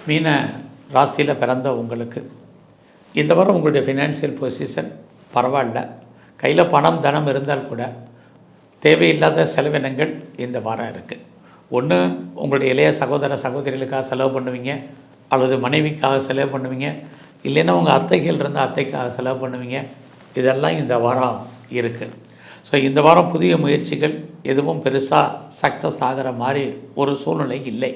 மீன ராசியில் பிறந்த உங்களுக்கு இந்த வாரம் உங்களுடைய ஃபினான்ஷியல் பொசிஷன் பரவாயில்ல. கையில் பணம் தனம் இருந்தால் கூட தேவையில்லாத செலவினங்கள் இந்த வாரம் இருக்குது. ஒன்று, உங்களுடைய இளைய சகோதர சகோதரிகளுக்காக செலவு பண்ணுவீங்க, அல்லது மனைவிக்காக செலவு பண்ணுவீங்க, இல்லைன்னா உங்கள் அத்தைகள் இருந்தால் அத்தைக்காக செலவு பண்ணுவீங்க. இதெல்லாம் இந்த வாரம் இருக்குது. ஸோ இந்த வாரம் புதிய முயற்சிகள் எதுவும் பெருசாக சக்ஸஸ் ஆகிற மாதிரி ஒரு சூழ்நிலை இல்லை.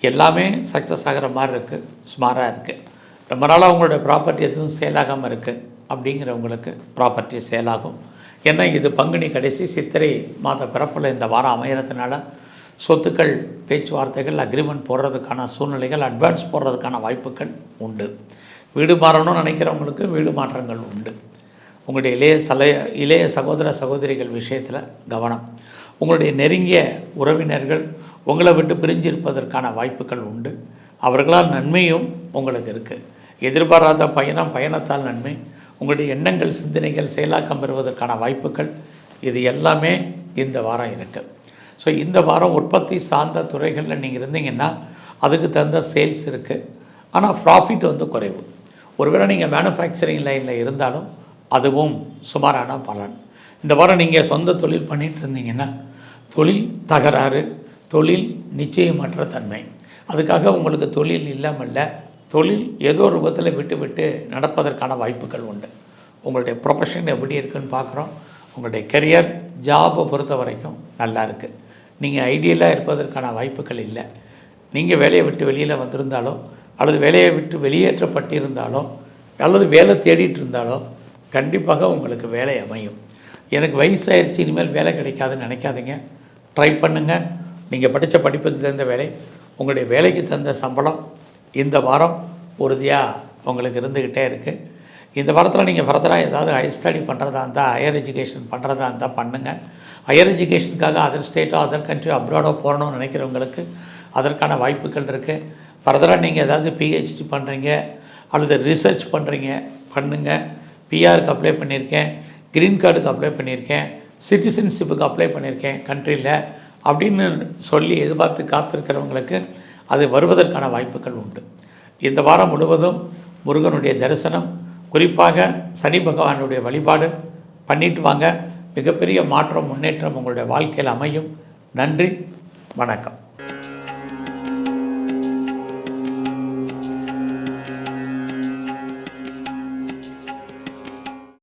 எல்லாமே சக்ஸஸ் ஆகிற மாதிரி இருக்குது, சுமாராக இருக்குது. ரொம்ப நாளாக உங்களுடைய ப்ராப்பர்ட்டி எதுவும் சேலாகாமல் இருக்குது அப்படிங்கிறவங்களுக்கு ப்ராப்பர்ட்டி சேலாகும். ஏன்னா இது பங்குனி கடைசி சித்திரை மாத பிறப்பில் இந்த வாரம் அமைகிறதுனால சொத்துக்கள் பேச்சுவார்த்தைகள் அக்ரிமெண்ட் போடுறதுக்கான சூழ்நிலைகள், அட்வான்ஸ் போடுறதுக்கான வாய்ப்புகள் உண்டு. வீடு மாறணும்னு நினைக்கிறவங்களுக்கு வீடு மாற்றங்கள் உண்டு. உங்களுடைய இளைய சகோதர சகோதரிகள் விஷயத்தில் கவனம். உங்களுடைய நெருங்கிய உறவினர்கள் உங்களை விட்டு பிரிஞ்சிருப்பதற்கான வாய்ப்புகள் உண்டு. அவர்களால் நன்மையும் உங்களுக்கு இருக்குது. எதிர்பாராத பயணத்தால் நன்மை. உங்களுடைய எண்ணங்கள் சிந்தனைகள் செயலாக்கம் பெறுவதற்கான வாய்ப்புகள் இது எல்லாமே இந்த வாரம் இருக்குது. ஸோ இந்த வாரம் உற்பத்தி சார்ந்த துறைகளில் நீங்கள் இருந்தீங்கன்னா அதுக்கு தகுந்த சேல்ஸ் இருக்குது. ஆனால் ப்ராஃபிட் குறைவு. ஒருவேளை நீங்கள் மேனுஃபேக்சரிங் லைனில் இருந்தாலும் அதுவும் சுமாரான பலன். இந்த வாரம் நீங்கள் சொந்த தொழில் பண்ணிகிட்டு இருந்தீங்கன்னா தொழில் தகராறு, தொழில் நிச்சயமற்ற தன்மை. அதுக்காக உங்களுக்கு தொழில் இல்லாமல் தொழில் ஏதோ ரூபத்தில் விட்டு நடப்பதற்கான வாய்ப்புகள் உண்டு. உங்களுடைய ப்ரொஃபஷன் எப்படி இருக்குன்னு பார்க்குறோம். உங்களுடைய கெரியர் ஜாபை பொறுத்த வரைக்கும் நல்லா இருக்குது. நீங்கள் ஐடியலாக இருப்பதற்கான வாய்ப்புகள் இல்லை. நீங்கள் வேலையை விட்டு வெளியில் வந்திருந்தாலோ, அல்லது வேலையை விட்டு வெளியேற்றப்பட்டிருந்தாலோ, அல்லது வேலை தேடிட்டு இருந்தாலோ கண்டிப்பாக உங்களுக்கு வேலை அமையும். எனக்கு வயசாகிடுச்சு, இனிமேல் வேலை கிடைக்காதுன்னு நினைக்காதீங்க. ட்ரை பண்ணுங்கள். நீங்கள் படித்த படிப்புக்கு தகுந்த வேலை, உங்களுடைய வேலைக்கு தகுந்த சம்பளம் இந்த வாரம் உறுதியாக உங்களுக்கு இருந்துக்கிட்டே இருக்குது. இந்த வாரத்தில் நீங்கள் ஃபர்தராக ஏதாவது ஹையர் ஸ்டடி பண்ணுறதா இருந்தால், ஹையர் எஜுகேஷன் பண்ணுறதா இருந்தால் பண்ணுங்கள். ஹையர் எஜுகேஷனுக்காக அதர் ஸ்டேட்டோ அதர் கண்ட்ரியோ அப்ராடோ போகணும்னு நினைக்கிறவங்களுக்கு அதற்கான வாய்ப்புகள் இருக்குது. ஃபர்தராக நீங்கள் ஏதாவது பிஹெச்டி பண்ணுறீங்க அல்லது ரிசர்ச் பண்ணுறீங்க, பண்ணுங்கள். பிஆருக்கு அப்ளை பண்ணியிருக்கேன், க்ரீன் கார்டுக்கு அப்ளை பண்ணியிருக்கேன், சிட்டிசன்ஷிப்புக்கு அப்ளை பண்ணியிருக்கேன் கண்ட்ரியில் அப்படின்னு சொல்லி எதிர்பார்த்து காத்திருக்கிறவங்களுக்கு அது வருவதற்கான வாய்ப்புகள் உண்டு. இந்த வாரம் முழுவதும் முருகனுடைய தரிசனம், குறிப்பாக சனி பகவானுடைய வழிபாடு பண்ணிட்டு வாங்க. மிகப்பெரிய மாற்றம், முன்னேற்றம் உங்களுடைய வாழ்க்கையில் அமையும். நன்றி, வணக்கம்.